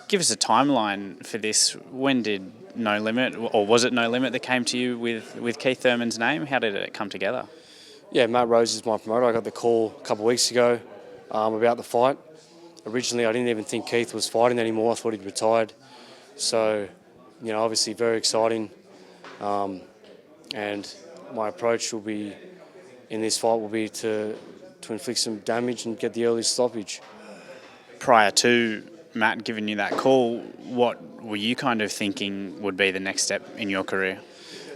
Give us a timeline for this. When did No Limit, or was it No Limit that came to you with Keith Thurman's name? How did it come together? Yeah, Matt Rose is my promoter. I got the call a couple of weeks ago about the fight. Originally, I didn't even think Keith was fighting anymore. I thought he'd retired. So, obviously very exciting. And my approach will be, in this fight, will be to inflict some damage and get the early stoppage. Prior to Matt giving you that call, what were you kind of thinking would be the next step in your career?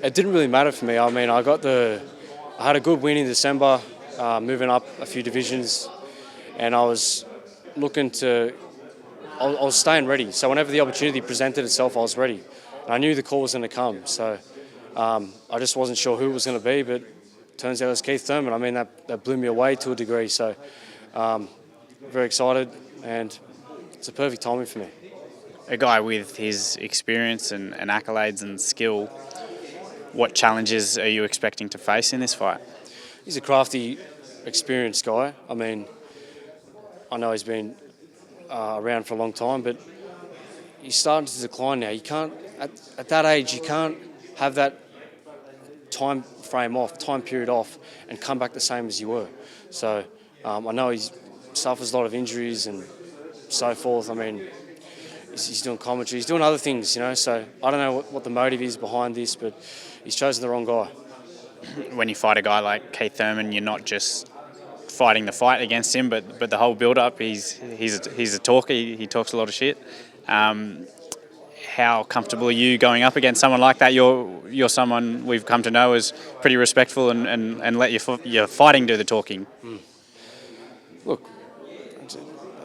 It didn't really matter for me. I mean, I had a good win in December, moving up a few divisions, and I was I was staying ready. So whenever the opportunity presented itself, I was ready. And I knew the call was going to come. So I just wasn't sure who it was going to be, but it turns out it was Keith Thurman. I mean, that blew me away to a degree. So very excited, and it's a perfect timing for me. A guy with his experience and accolades and skill, what challenges are you expecting to face in this fight? He's a crafty, experienced guy. I mean, I know he's been around for a long time, but he's starting to decline now. You can't, at that age, you can't have that time period off and come back the same as you were. So I know he suffers a lot of injuries and so forth. I mean, he's doing commentary, he's doing other things, so I don't know what the motive is behind this, but he's chosen the wrong guy. When you fight a guy like Keith Thurman, you're not just fighting the fight against him, but the whole build-up. He's a talker. He talks a lot of shit. How comfortable are you going up against someone like that? You're someone we've come to know as pretty respectful and let your fighting do the talking. Look,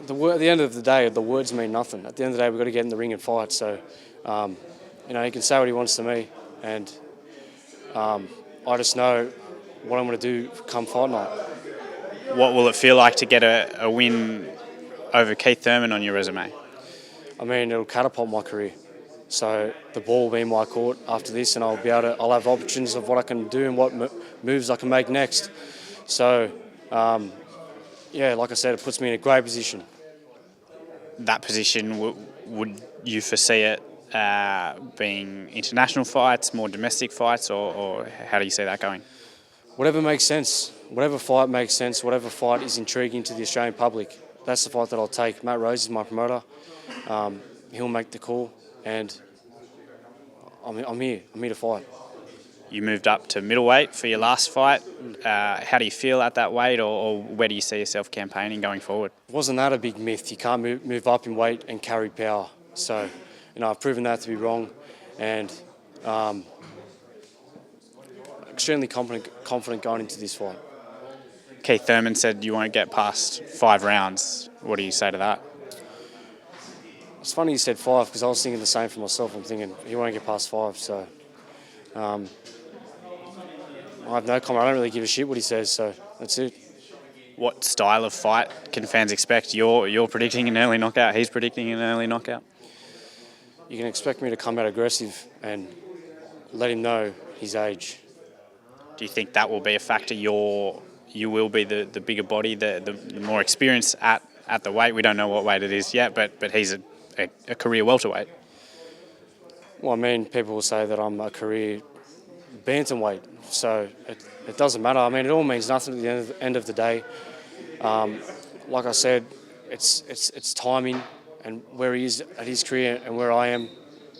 at the end of the day, the words mean nothing. At the end of the day, we've got to get in the ring and fight. So, he can say what he wants to me, and I just know what I'm going to do come fight night. What will it feel like to get a win over Keith Thurman on your resume? I mean, it'll catapult my career. So the ball will be in my court after this, and I'll have options of what I can do and what moves I can make next. So, like I said, it puts me in a great position. That position, would you foresee it being international fights, more domestic fights, or how do you see that going? Whatever makes sense. Whatever fight makes sense, whatever fight is intriguing to the Australian public, that's the fight that I'll take. Matt Rose is my promoter. He'll make the call, and I'm here to fight. You moved up to middleweight for your last fight. How do you feel at that weight, or where do you see yourself campaigning going forward? Wasn't that a big myth? You can't move up in weight and carry power. So, I've proven that to be wrong, and extremely confident going into this fight. Keith Thurman said you won't get past 5 rounds. What do you say to that? It's funny you said 5, because I was thinking the same for myself. I'm thinking he won't get past 5. So I have no comment. I don't really give a shit what he says. So that's it. What style of fight can fans expect? You're predicting an early knockout. He's predicting an early knockout. You can expect me to come out aggressive and let him know his age. Do you think that will be a factor? You will be the bigger body, the more experience at the weight. We don't know what weight it is yet, but he's a career welterweight. Well, I mean, people will say that I'm a career bantamweight, so it doesn't matter. I mean, it all means nothing at the end of the day. Like I said, it's timing and where he is at his career and where I am,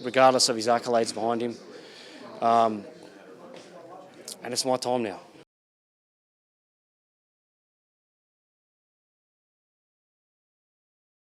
regardless of his accolades behind him. And it's my time now.